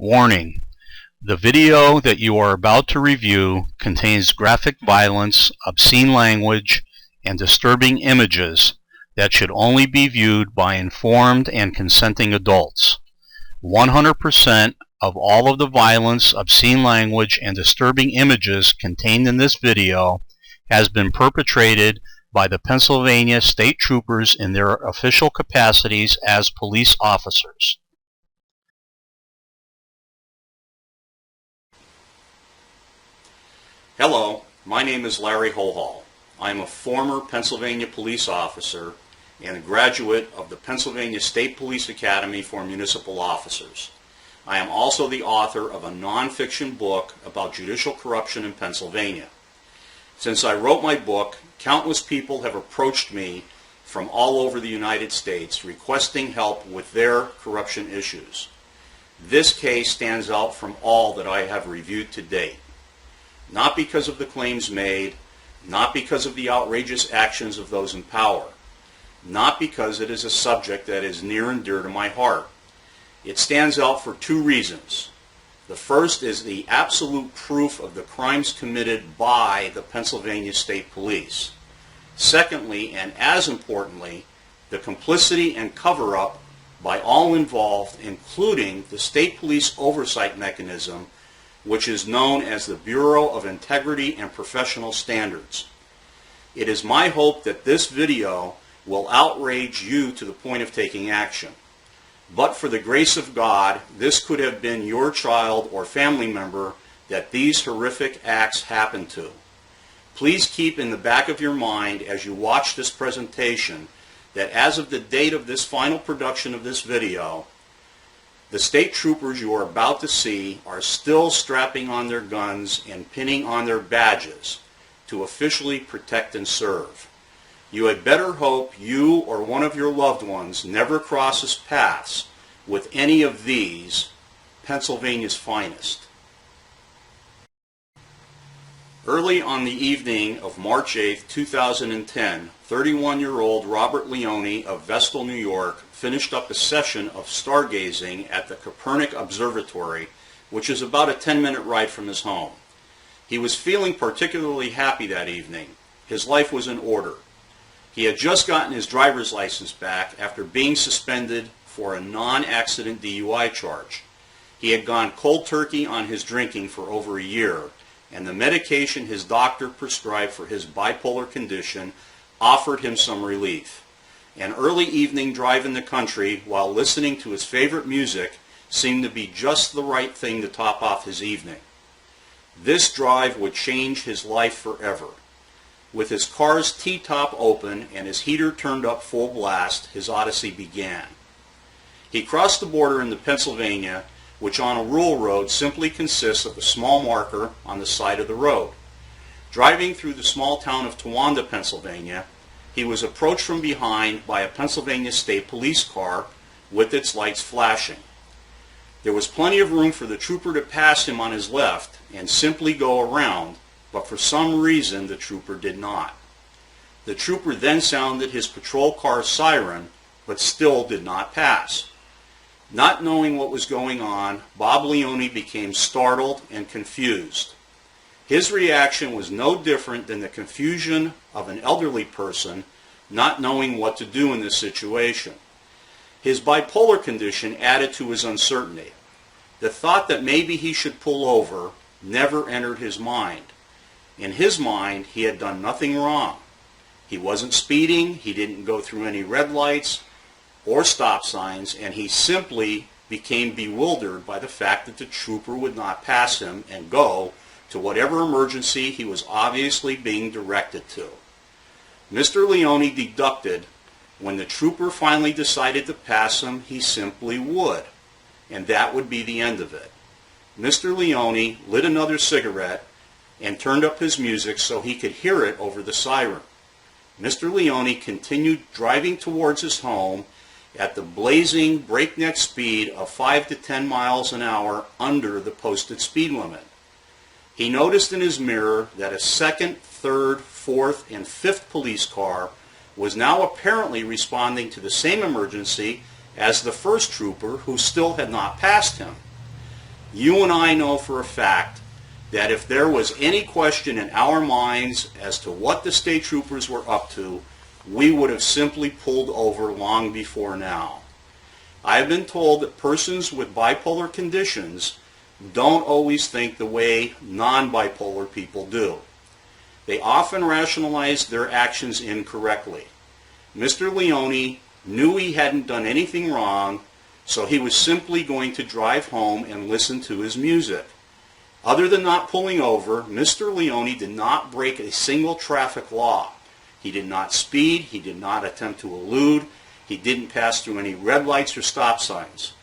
Warning: the video that you are about to review contains graphic violence, obscene language, and disturbing images that should only be viewed by informed and consenting adults. 100% of all of the violence, obscene language, and disturbing images contained in this video has been perpetrated by the Pennsylvania State Troopers in their official capacities as police officers. Hello, my name is Larry Hohol. I am a former Pennsylvania police officer and a graduate of the Pennsylvania State Police Academy for Municipal Officers. I am also the author of a nonfiction book about judicial corruption in Pennsylvania. Since I wrote my book, countless people have approached me from all over the United States requesting help with their corruption issues. This case stands out from all that I have reviewed to date. Not because of the claims made, not because of the outrageous actions of those in power, not because it is a subject that is near and dear to my heart. It stands out for two reasons. The first is the absolute proof of the crimes committed by the Pennsylvania State Police. Secondly, and as importantly, the complicity and cover-up by all involved, including the State Police Oversight Mechanism, which is known as the Bureau of Integrity and Professional Standards. It is my hope that this video will outrage you to the point of taking action. But for the grace of God, this could have been your child or family member that these horrific acts happened to. Please keep in the back of your mind as you watch this presentation that as of the date of this final production of this video, the state troopers you are about to see are still strapping on their guns and pinning on their badges to officially protect and serve. You had better hope you or one of your loved ones never crosses paths with any of these Pennsylvania's finest. Early on the evening of March 8, 2010, 31-year-old Robert Leone of Vestal, New York, finished up a session of stargazing at the Copernic Observatory, which is about a 10-minute ride from his home. He was feeling particularly happy that evening. His life was in order. He had just gotten his driver's license back after being suspended for a non-accident DUI charge. He had gone cold turkey on his drinking for over a year, and the medication his doctor prescribed for his bipolar condition offered him some relief. An early evening drive in the country while listening to his favorite music seemed to be just the right thing to top off his evening. This drive would change his life forever. With his car's T-top open and his heater turned up full blast, his odyssey began. He crossed the border into Pennsylvania, which on a rural road simply consists of a small marker on the side of the road. Driving through the small town of Towanda, Pennsylvania, he was approached from behind by a Pennsylvania State Police car with its lights flashing. There was plenty of room for the trooper to pass him on his left and simply go around, but for some reason the trooper did not. The trooper then sounded his patrol car's siren, but still did not pass. Not knowing what was going on, Bob Leone became startled and confused. His reaction was no different than the confusion of an elderly person not knowing what to do in this situation. His bipolar condition added to his uncertainty. The thought that maybe he should pull over never entered his mind. In his mind, he had done nothing wrong. He wasn't speeding, he didn't go through any red lights or stop signs, and he simply became bewildered by the fact that the trooper would not pass him and go to whatever emergency he was obviously being directed to. Mr. Leone deducted when the trooper finally decided to pass him, he simply would, and that would be the end of it. Mr. Leone lit another cigarette and turned up his music so he could hear it over the siren. Mr. Leone continued driving towards his home at the blazing breakneck speed of 5 to 10 miles an hour under the posted speed limit. He noticed in his mirror that a second, third, fourth, and fifth police car was now apparently responding to the same emergency as the first trooper who still had not passed him. You and I know for a fact that if there was any question in our minds as to what the state troopers were up to, we would have simply pulled over long before now. I have been told that persons with bipolar conditions don't always think the way non-bipolar people do. They often rationalize their actions incorrectly. Mr. Leone knew he hadn't done anything wrong, so he was simply going to drive home and listen to his music. Other than not pulling over, Mr. Leone did not break a single traffic law. He did not speed, he did not attempt to elude, he didn't pass through any red lights or stop signs.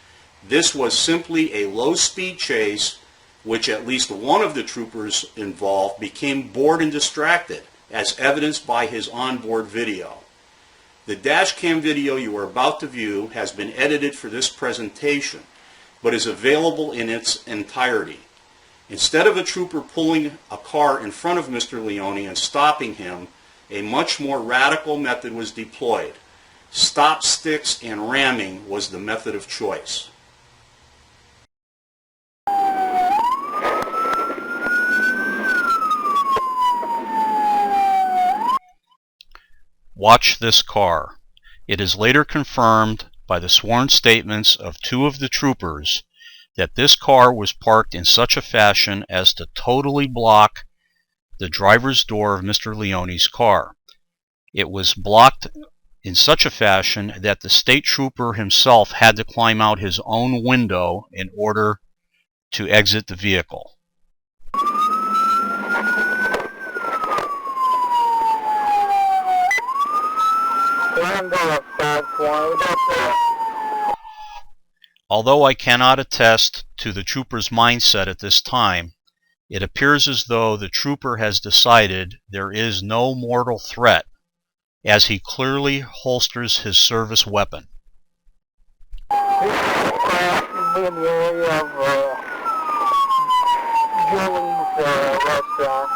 This was simply a low-speed chase, which at least one of the troopers involved became bored and distracted, as evidenced by his onboard video. The dash cam video you are about to view has been edited for this presentation, but is available in its entirety. Instead of a trooper pulling a car in front of Mr. Leone and stopping him, a much more radical method was deployed. Stop sticks and ramming was the method of choice. Watch this car. It is later confirmed by the sworn statements of two of the troopers that this car was parked in such a fashion as to totally block the driver's door of Mr. Leone's car. It was blocked in such a fashion that the state trooper himself had to climb out his own window in order to exit the vehicle. Although I cannot attest to the trooper's mindset at this time, it appears as though the trooper has decided there is no mortal threat, as he clearly holsters his service weapon. In the area of Julie's restaurant.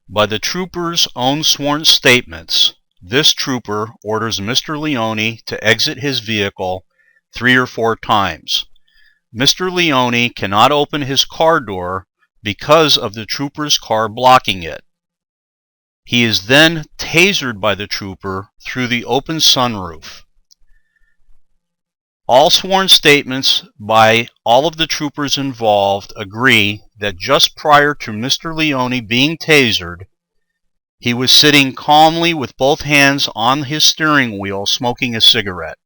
By the trooper's own sworn statements, this trooper orders Mr. Leone to exit his vehicle 3 or 4 times. Mr. Leone cannot open his car door because of the trooper's car blocking it. He is then tasered by the trooper through the open sunroof. All sworn statements by all of the troopers involved agree that just prior to Mr. Leone being tasered, he was sitting calmly with both hands on his steering wheel smoking a cigarette.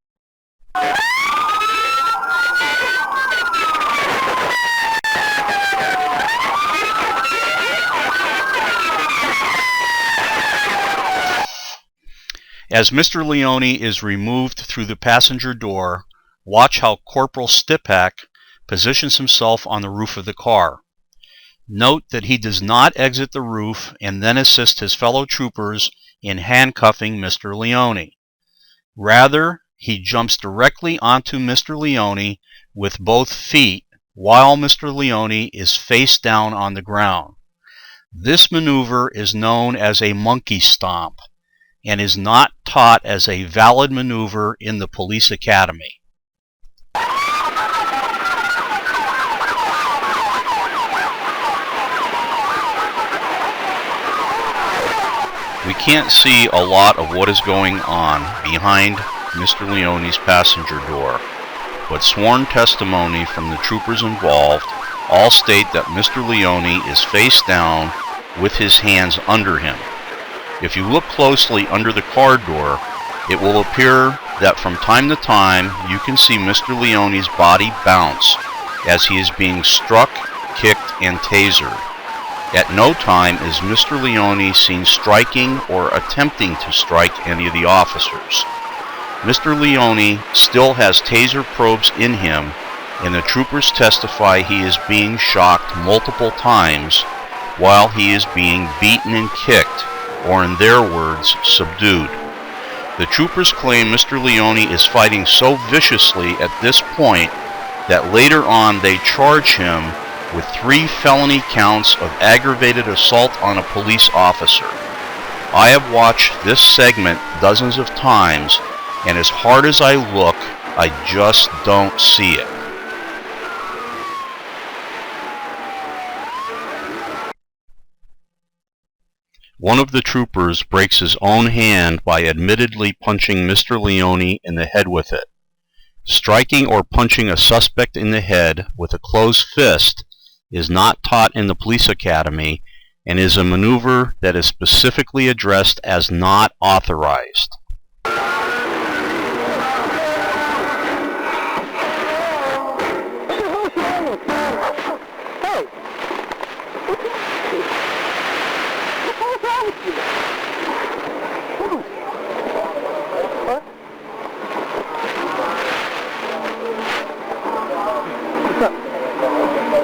As Mr. Leone is removed through the passenger door, watch how Corporal Stipak positions himself on the roof of the car. Note that he does not exit the roof and then assist his fellow troopers in handcuffing Mr. Leone. Rather, he jumps directly onto Mr. Leone with both feet while Mr. Leone is face down on the ground. This maneuver is known as a monkey stomp and is not taught as a valid maneuver in the police academy. We can't see a lot of what is going on behind Mr. Leone's passenger door, but sworn testimony from the troopers involved all state that Mr. Leone is face down with his hands under him. If you look closely under the car door, it will appear that from time to time you can see Mr. Leone's body bounce as he is being struck, kicked, and tasered. At no time is Mr. Leone seen striking or attempting to strike any of the officers. Mr. Leone still has taser probes in him, and the troopers testify he is being shocked multiple times while he is being beaten and kicked, or in their words, subdued. The troopers claim Mr. Leone is fighting so viciously at this point that later on they charge him with 3 felony counts of aggravated assault on a police officer. I have watched this segment dozens of times, and as hard as I look, I just don't see it. One of the troopers breaks his own hand by admittedly punching Mr. Leone in the head with it. Striking or punching a suspect in the head with a closed fist is not taught in the police academy and is a maneuver that is specifically addressed as not authorized.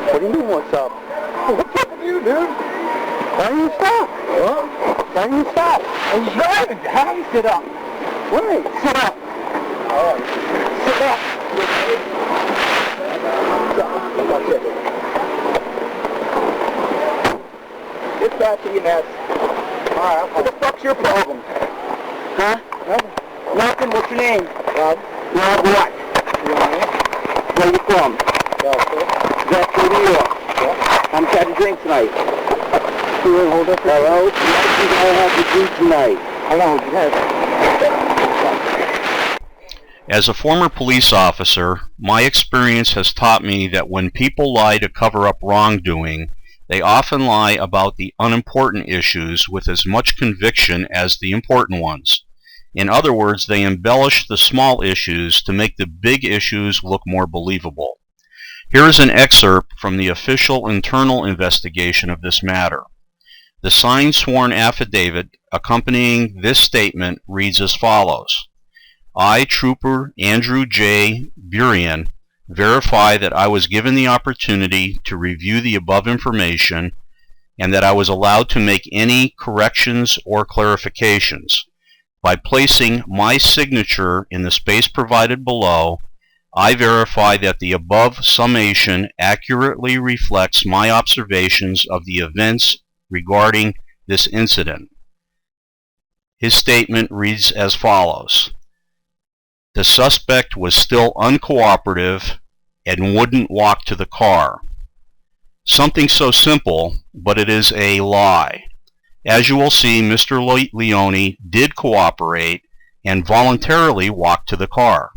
What do you mean, what's up? What's up with you, dude? Why don't you stop? What? Why don't you stop? I'm driving. How do you sit up? Wait, sit up. All right. Sit up. Get back in your nest. All right. What the fuck's your problem? Huh? Nothing. Nothing. What's your name? Rob. Rob what? Where are you from? That's New York. Yeah. I'm trying to drink tonight. Hold up. Hello? What do I have to do tonight? Hello, yes. As a former police officer, my experience has taught me that when people lie to cover up wrongdoing, they often lie about the unimportant issues with as much conviction as the important ones. In other words, they embellish the small issues to make the big issues look more believable. Here is an excerpt from the official internal investigation of this matter. The signed sworn affidavit accompanying this statement reads as follows. I, Trooper Andrew J. Burian, verify that I was given the opportunity to review the above information and that I was allowed to make any corrections or clarifications. By placing my signature in the space provided below, I verify that the above summation accurately reflects my observations of the events regarding this incident. His statement reads as follows. The suspect was still uncooperative and wouldn't walk to the car. Something so simple, but it is a lie. As you will see, Mr. Leone did cooperate and voluntarily walked to the car.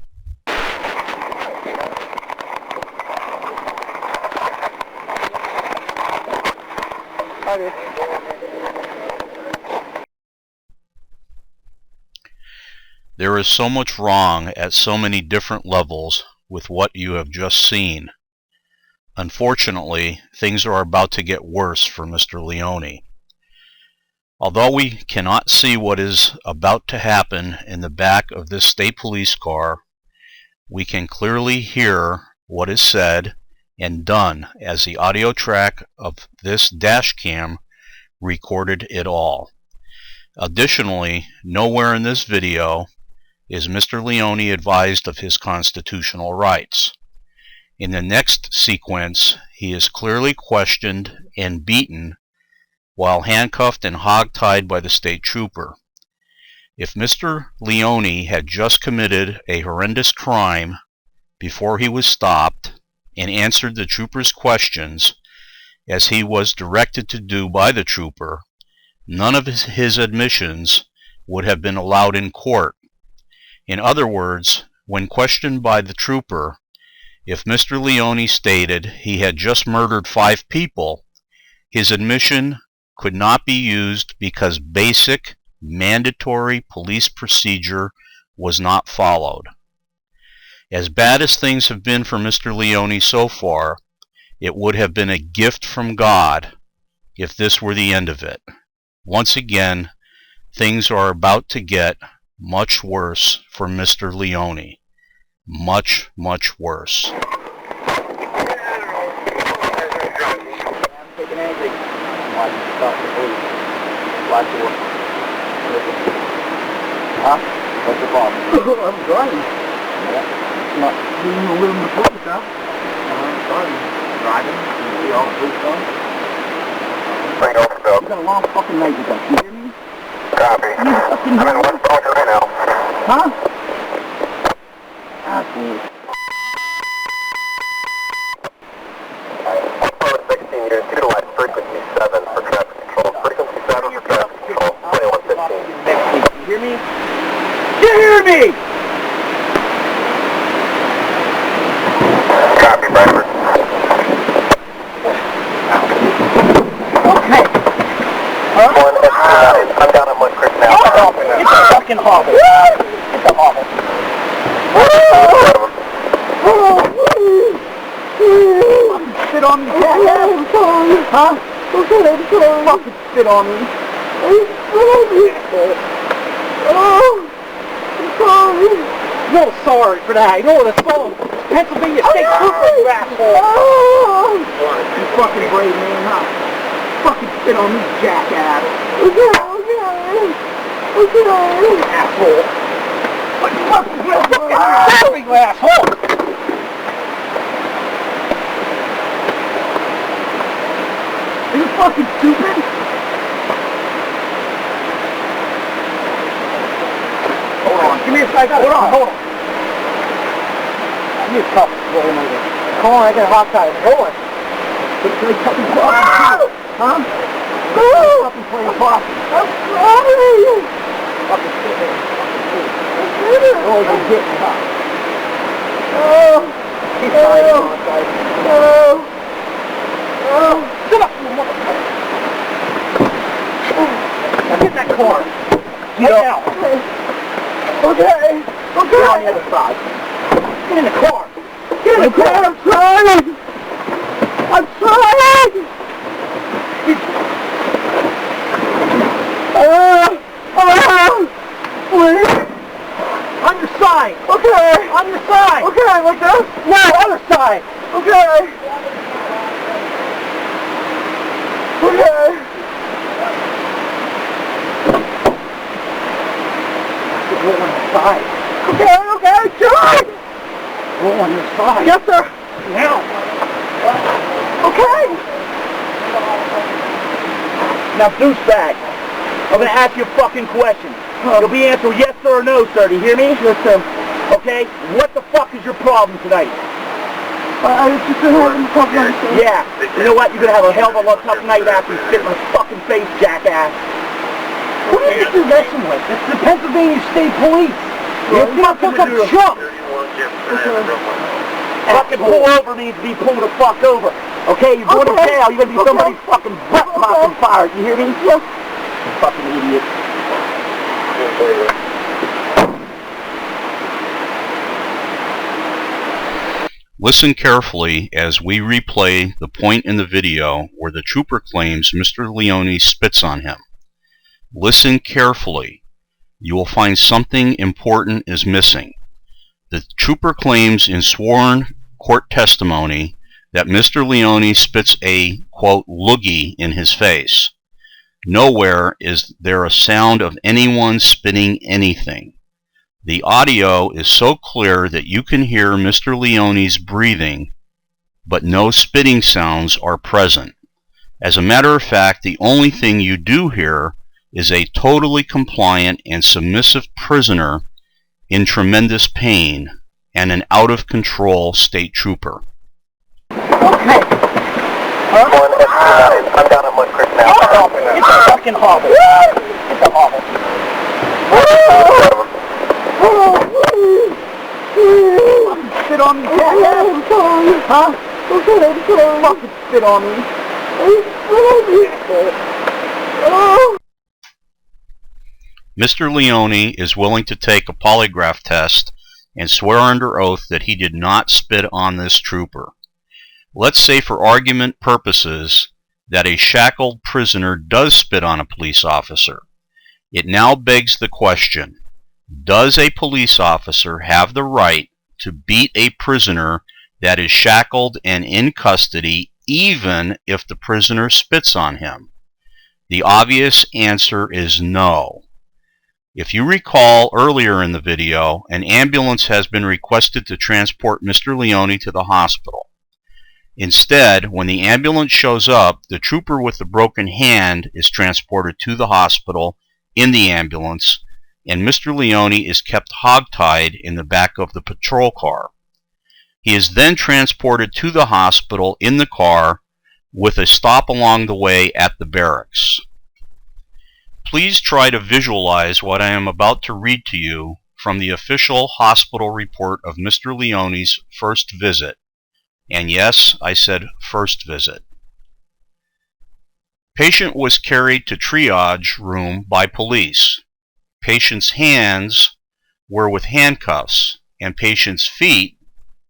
There is so much wrong at so many different levels with what you have just seen. Unfortunately, things are about to get worse for Mr. Leone. Although we cannot see what is about to happen in the back of this state police car, we can clearly hear what is said and done as the audio track of this dash cam recorded it all. Additionally, nowhere in this video is Mr. Leone advised of his constitutional rights. In the next sequence, he is clearly questioned and beaten while handcuffed and hogtied by the state trooper. If Mr. Leone had just committed a horrendous crime before he was stopped and answered the trooper's questions, as he was directed to do by the trooper, none of his admissions would have been allowed in court. In other words, when questioned by the trooper, if Mr. Leone stated he had just murdered 5 people, his admission could not be used because basic, mandatory police procedure was not followed. As bad as things have been for Mr. Leone so far, it would have been a gift from God if this were the end of it. Once again, things are about to get much worse for Mr. Leone. Much, much worse. Huh? What's the problem? I'm driving. Yeah. Not doing a little bit of stuff. I'm driving. Driving? You see all the police on? Bring over, Bill. You got a long fucking night with us. You hear me? Copy. I'm in West Parker right now. Huh? 16. 16, you're utilize frequency 7 for traffic control. Frequency 7 for traffic control, 2115. You hear me? You hear me? Copy, Bradford. Okay. Huh? 1 I'm down at Mud Creek now. It's a fucking hobble. It's a hobble. Fucking spit on me, jackass. I'm sorry. Huh? Okay, I'm sorry. Fucking spit on me. I'm sorry. I'm sorry. No, sorry for that. You know what it's called? Pennsylvania State Trooper, you asshole. You fucking brave man, huh? Fucking spit on me, jackass. Okay. Asshole. What the fuck is this? Fucking you asshole. Are you fucking stupid? Hold on. Give me a second. Hold on. Give me a cup. Come on, I got a hot tire. Hold on. Can I cup and coffee? Huh? Cup and play coffee. I'm sorry. Fucking stupid. Oh, you're getting hot. He's fine, guys. Shut up, you motherfucker. Now get in that car. Get out. Okay. Get on the other side. Get in the car. Get in the car. I'm trying. On your side. Okay. On your side. Okay, like this? No, other side. Okay. Roll on your side. Okay, sure. Roll on your side. Yes, sir. Now. Okay. Now, douchebag, I'm going to ask you a fucking question. You'll be answering yes, sir, or no, sir. Do you hear me? Yes, sir. Okay, what the fuck is your problem tonight? It's just having a tough night, sir. Yeah. You know what? You're going to have a hell of a tough night after you spit in my fucking face, jackass. Who do you think you're messing with? It's the Pennsylvania State Police. You're a fucking chump. Fucking pull over means be pulled the fuck over. Okay, you're going to jail. You're going to be somebody's fucking butt popping fire. You hear me? Yes. You fucking idiot. Listen carefully as we replay the point in the video where the trooper claims Mr. Leone spits on him. Listen carefully. You will find something important is missing. The trooper claims in sworn court testimony that Mr. Leone spits a, quote, loogie in his face. Nowhere is there a sound of anyone spitting anything. The audio is so clear that you can hear Mr. Leone's breathing, but no spitting sounds are present. As a matter of fact, the only thing you do hear is a totally compliant and submissive prisoner in tremendous pain and an out-of-control state trooper. Okay. I'm down at Mud Creek now. It's a fucking hobble. It's a hobble. Fucking spit on me, jackass. I'm sorry. Huh? Okay, I'm sorry. Fucking spit on me. Mr. Leone is willing to take a polygraph test and swear under oath that he did not spit on this trooper. Let's say for argument purposes that a shackled prisoner does spit on a police officer. It now begs the question, does a police officer have the right to beat a prisoner that is shackled and in custody even if the prisoner spits on him? The obvious answer is no. If you recall earlier in the video, an ambulance has been requested to transport Mr. Leone to the hospital. Instead, when the ambulance shows up, the trooper with the broken hand is transported to the hospital in the ambulance, and Mr. Leone is kept hogtied in the back of the patrol car. He is then transported to the hospital in the car with a stop along the way at the barracks. Please try to visualize what I am about to read to you from the official hospital report of Mr. Leone's first visit. And yes, I said first visit. Patient was carried to triage room by police. Patient's hands were with handcuffs, and patient's feet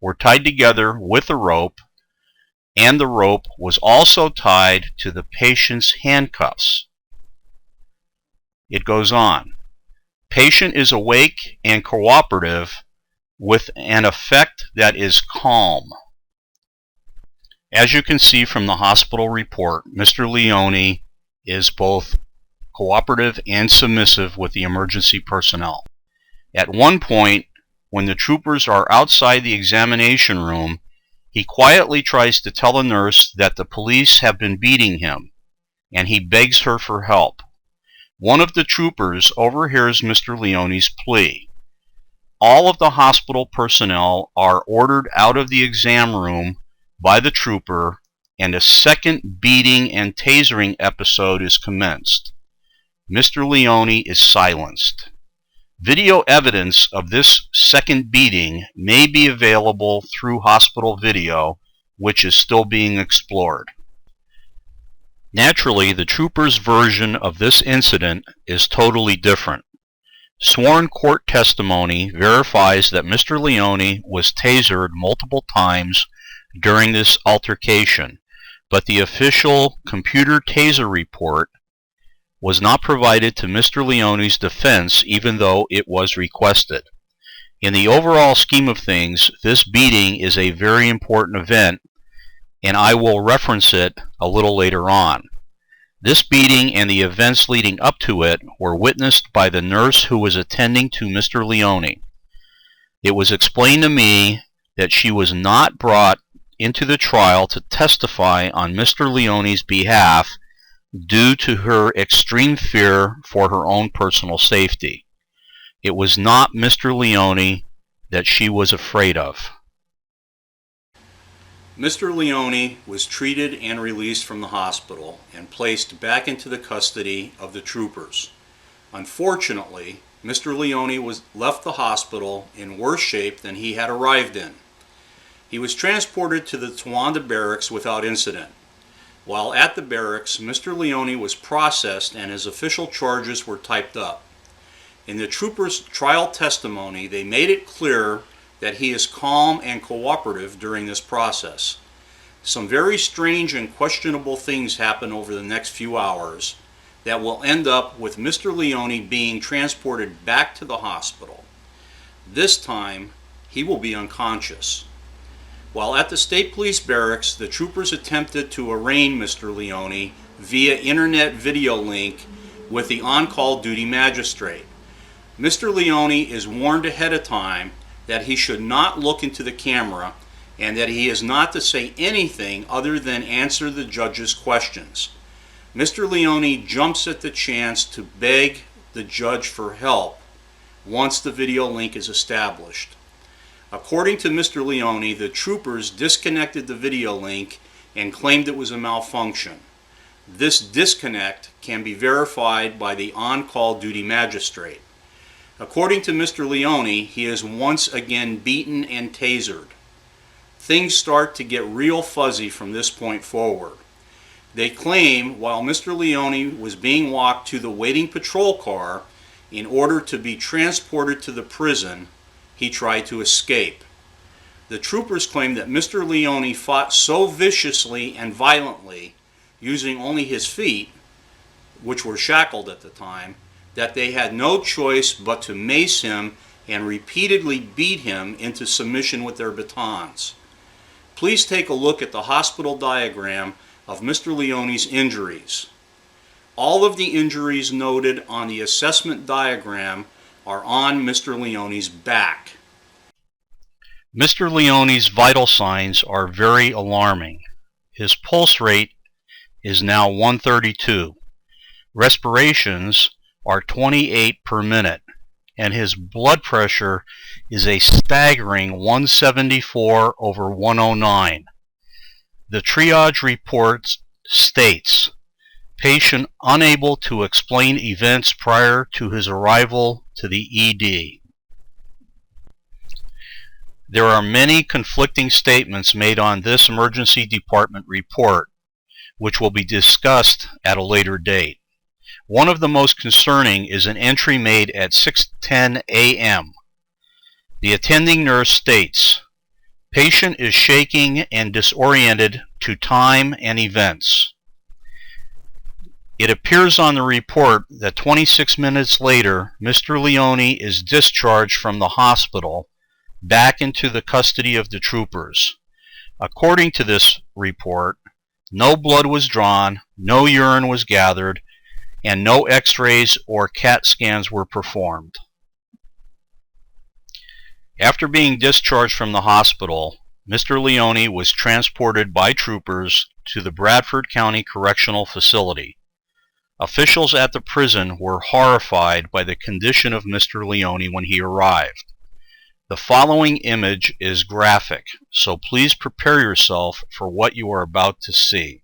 were tied together with a rope, and the rope was also tied to the patient's handcuffs. It goes on. Patient is awake and cooperative with an effect that is calm. As you can see from the hospital report, Mr. Leone is both cooperative and submissive with the emergency personnel. At one point, when the troopers are outside the examination room, he quietly tries to tell a nurse that the police have been beating him, and he begs her for help. One of the troopers overhears Mr. Leone's plea. All of the hospital personnel are ordered out of the exam room by the trooper, and a second beating and tasering episode is commenced. Mr. Leone is silenced. Video evidence of this second beating may be available through hospital video, which is still being explored. Naturally, the trooper's version of this incident is totally different. Sworn court testimony verifies that Mr. Leone was tasered multiple times during this altercation, but the official computer taser report was not provided to Mr. Leone's defense, even though it was requested. In the overall scheme of things, this beating is a very important event, and I will reference it a little later on. This beating and the events leading up to it were witnessed by the nurse who was attending to Mr. Leone. It was explained to me that she was not brought into the trial to testify on Mr. Leone's behalf due to her extreme fear for her own personal safety. It was not Mr. Leone that she was afraid of. Mr. Leone was treated and released from the hospital and placed back into the custody of the troopers. Unfortunately, Mr. Leone left the hospital in worse shape than he had arrived in. He was transported to the Towanda barracks without incident. While at the barracks, Mr. Leone was processed and his official charges were typed up. In the troopers' trial testimony, they made it clear that he is calm and cooperative during this process. Some very strange and questionable things happen over the next few hours that will end up with Mr. Leone being transported back to the hospital. This time, he will be unconscious. While at the State Police Barracks, the troopers attempted to arraign Mr. Leone via internet video link with the on-call duty magistrate. Mr. Leone is warned ahead of time that he should not look into the camera and that he is not to say anything other than answer the judge's questions. Mr. Leone jumps at the chance to beg the judge for help once the video link is established. According to Mr. Leone, the troopers disconnected the video link and claimed it was a malfunction. This disconnect can be verified by the on-call duty magistrate. According to Mr. Leone, he is once again beaten and tasered. Things start to get real fuzzy from this point forward. They claim while Mr. Leone was being walked to the waiting patrol car in order to be transported to the prison, he tried to escape. The troopers claim that Mr. Leone fought so viciously and violently, using only his feet, which were shackled at the time, that they had no choice but to mace him and repeatedly beat him into submission with their batons. Please take a look at the hospital diagram of Mr. Leone's injuries. All of the injuries noted on the assessment diagram are on Mr. Leone's back. Mr. Leone's vital signs are very alarming. His pulse rate is now 132. Respirations are 28 per minute. and his blood pressure is a staggering 174/109. The triage report states, patient unable to explain events prior to his arrival to the ED. There are many conflicting statements made on this emergency department report, which will be discussed at a later date. One of the most concerning is an entry made at 6:10 a.m. The attending nurse states, patient is shaking and disoriented to time and events. It appears on the report that 26 minutes later, Mr. Leone is discharged from the hospital back into the custody of the troopers. According to this report, no blood was drawn, no urine was gathered, and no x-rays or CAT scans were performed. After being discharged from the hospital, Mr. Leone was transported by troopers to the Bradford County Correctional Facility. Officials at the prison were horrified by the condition of Mr. Leone when he arrived. The following image is graphic, so please prepare yourself for what you are about to see.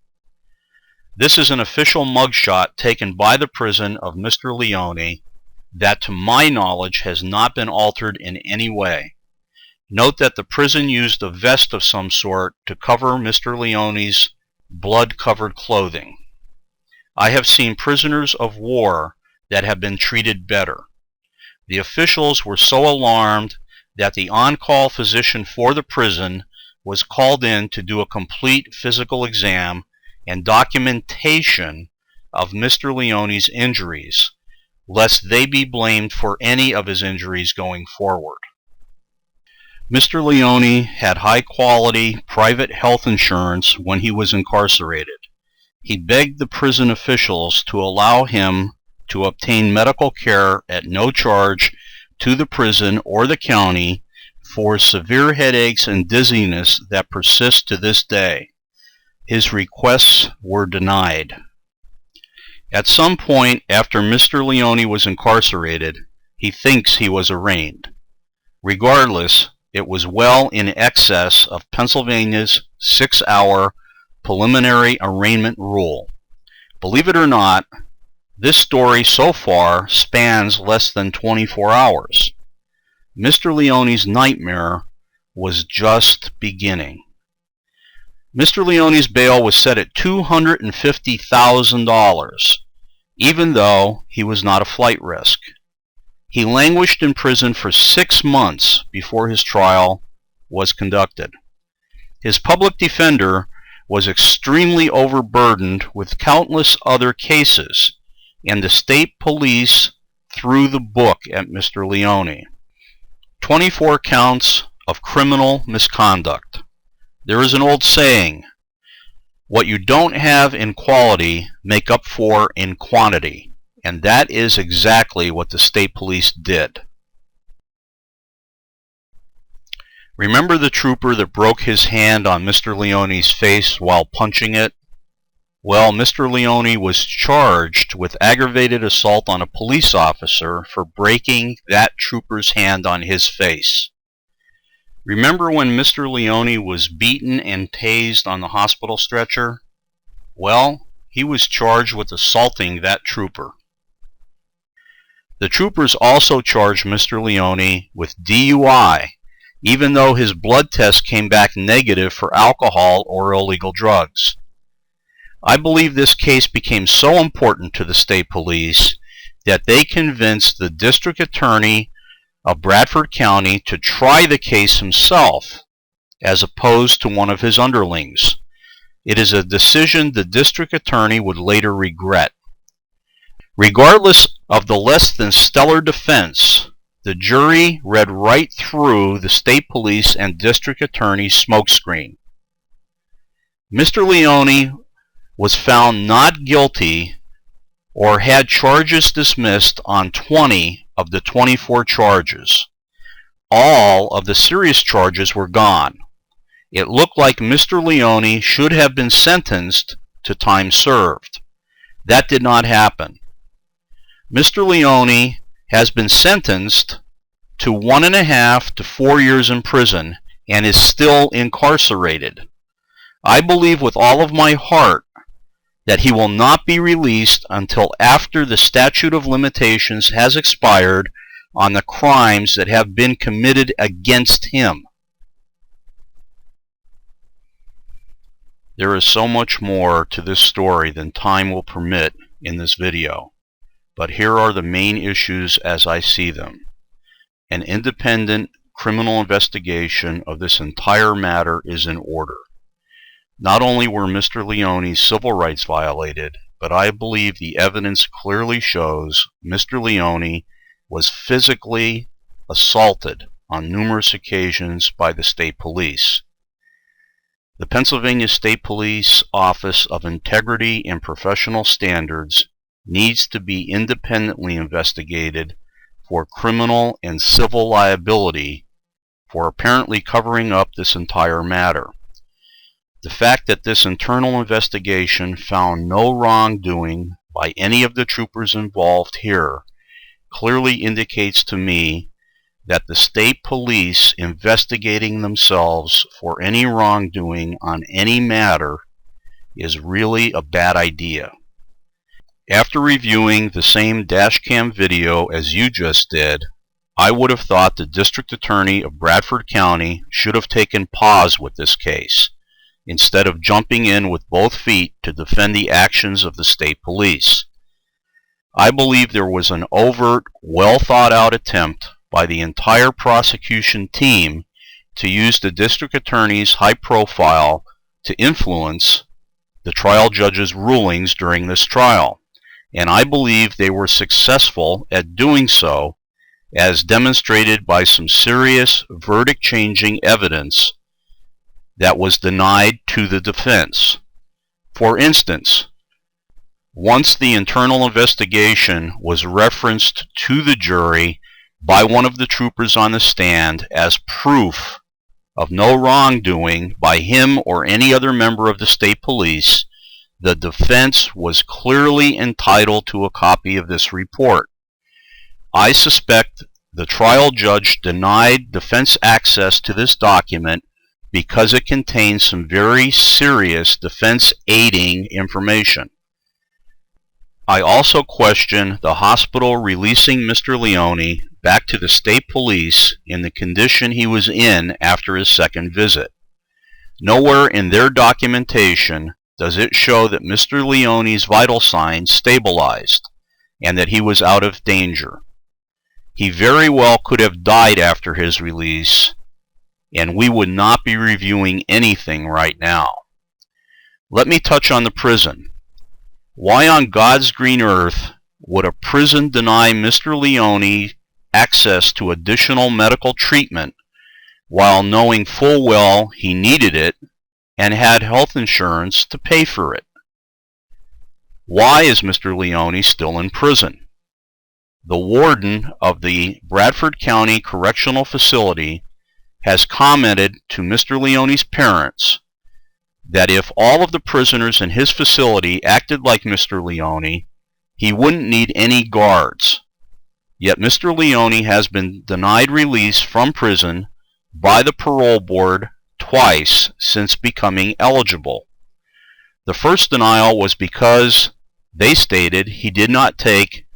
This is an official mugshot taken by the prison of Mr. Leone that, to my knowledge, has not been altered in any way. Note that the prison used a vest of some sort to cover Mr. Leone's blood-covered clothing. I have seen prisoners of war that have been treated better. The officials were so alarmed that the on-call physician for the prison was called in to do a complete physical exam and documentation of Mr. Leone's injuries, lest they be blamed for any of his injuries going forward. Mr. Leone had high-quality private health insurance when he was incarcerated. He begged the prison officials to allow him to obtain medical care at no charge to the prison or the county for severe headaches and dizziness that persist to this day. His requests were denied. At some point after Mr. Leone was incarcerated, he thinks he was arraigned. Regardless, it was well in excess of Pennsylvania's 6-hour preliminary arraignment rule. Believe it or not, this story so far spans less than 24 hours. Mr. Leone's nightmare was just beginning. Mr. Leone's bail was set at $250,000, even though he was not a flight risk. He languished in prison for 6 months before his trial was conducted. His public defender was extremely overburdened with countless other cases, and the state police threw the book at Mr. Leone. 24 counts of criminal misconduct. There is an old saying, what you don't have in quality, make up for in quantity. And that is exactly what the state police did. Remember the trooper that broke his hand on Mr. Leone's face while punching it? Well, Mr. Leone was charged with aggravated assault on a police officer for breaking that trooper's hand on his face. Remember when Mr. Leone was beaten and tased on the hospital stretcher? Well, he was charged with assaulting that trooper. The troopers also charged Mr. Leone with DUI, even though his blood test came back negative for alcohol or illegal drugs. I believe this case became so important to the state police that they convinced the district attorney of Bradford County to try the case himself, as opposed to one of his underlings. It is a decision the district attorney would later regret. Regardless of the less than stellar defense, the jury read right through the state police and district attorney's smokescreen. Mr. Leone was found not guilty or had charges dismissed on 20 of the 24 charges. All of the serious charges were gone. It looked like Mr. Leone should have been sentenced to time served. That did not happen. Mr. Leone has been sentenced to 1.5 to 4 years in prison and is still incarcerated. I believe with all of my heart that he will not be released until after the statute of limitations has expired on the crimes that have been committed against him. There is so much more to this story than time will permit in this video, but here are the main issues as I see them. An independent criminal investigation of this entire matter is in order. Not only were Mr. Leone's civil rights violated, but I believe the evidence clearly shows Mr. Leone was physically assaulted on numerous occasions by the state police. The Pennsylvania State Police Office of Integrity and Professional Standards needs to be independently investigated for criminal and civil liability for apparently covering up this entire matter. The fact that this internal investigation found no wrongdoing by any of the troopers involved here clearly indicates to me that the state police investigating themselves for any wrongdoing on any matter is really a bad idea. After reviewing the same dashcam video as you just did, I would have thought the District Attorney of Bradford County should have taken pause with this case, instead of jumping in with both feet to defend the actions of the state police. I believe there was an overt, well-thought-out attempt by the entire prosecution team to use the district attorney's high profile to influence the trial judge's rulings during this trial, and I believe they were successful at doing so, as demonstrated by some serious verdict-changing evidence that was denied to the defense. For instance, once the internal investigation was referenced to the jury by one of the troopers on the stand as proof of no wrongdoing by him or any other member of the state police, the defense was clearly entitled to a copy of this report. I suspect the trial judge denied defense access to this document because it contains some very serious defense-aiding information. I also question the hospital releasing Mr. Leone back to the state police in the condition he was in after his second visit. Nowhere in their documentation does it show that Mr. Leone's vital signs stabilized and that he was out of danger. He very well could have died after his release, and we would not be reviewing anything right now. Let me touch on the prison. Why on God's green earth would a prison deny Mr. Leone access to additional medical treatment while knowing full well he needed it and had health insurance to pay for it? Why is Mr. Leone still in prison? The warden of the Bradford County Correctional Facility has commented to Mr. Leone's parents that if all of the prisoners in his facility acted like Mr. Leone, he wouldn't need any guards. Yet Mr. Leone has been denied release from prison by the parole board twice since becoming eligible. The first denial was because they stated he did not take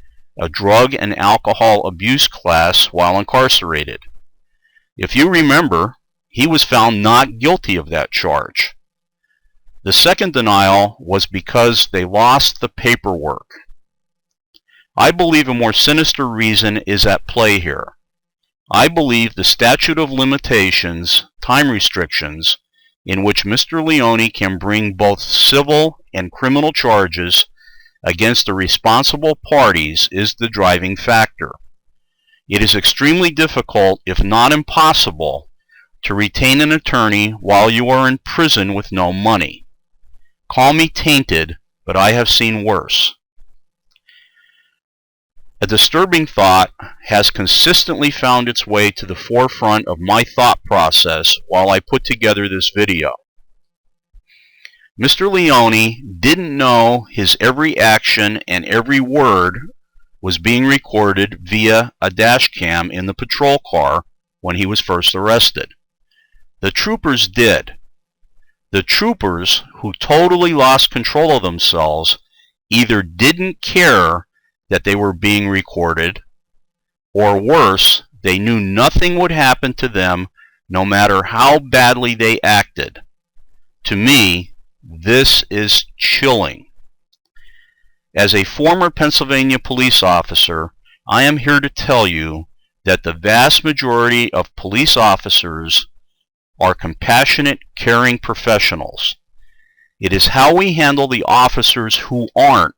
a drug and alcohol abuse class while incarcerated. If you remember, he was found not guilty of that charge. The second denial was because they lost the paperwork. I believe a more sinister reason is at play here. I believe the statute of limitations, time restrictions, in which Mr. Leone can bring both civil and criminal charges against the responsible parties is the driving factor. It is extremely difficult, if not impossible, to retain an attorney while you are in prison with no money. Call me tainted, but I have seen worse. A disturbing thought has consistently found its way to the forefront of my thought process while I put together this video. Mr. Leone didn't know his every action and every word was being recorded via a dash cam in the patrol car when he was first arrested. The troopers did. The troopers, who totally lost control of themselves, either didn't care that they were being recorded, or worse, they knew nothing would happen to them no matter how badly they acted. To me, this is chilling. As a former Pennsylvania police officer, I am here to tell you that the vast majority of police officers are compassionate, caring professionals. It is how we handle the officers who aren't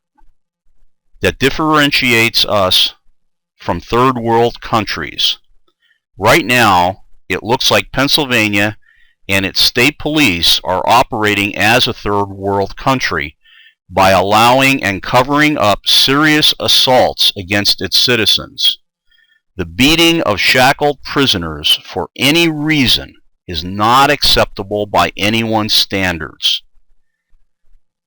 that differentiates us from third world countries. Right now, it looks like Pennsylvania and its state police are operating as a third world country by allowing and covering up serious assaults against its citizens. The beating of shackled prisoners for any reason is not acceptable by anyone's standards.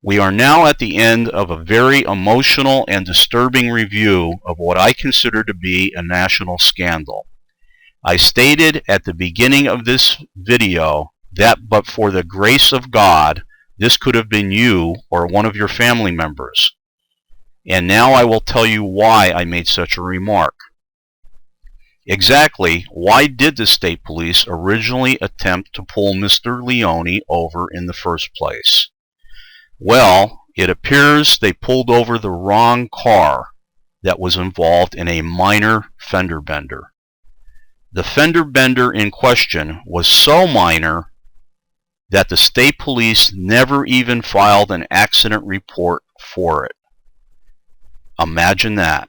We are now at the end of a very emotional and disturbing review of what I consider to be a national scandal. I stated at the beginning of this video that but for the grace of God, this could have been you or one of your family members. And now I will tell you why I made such a remark. Exactly why did the state police originally attempt to pull Mr. Leone over in the first place? Well, it appears they pulled over the wrong car that was involved in a minor fender bender. The fender bender in question was so minor that the state police never even filed an accident report for it. Imagine that.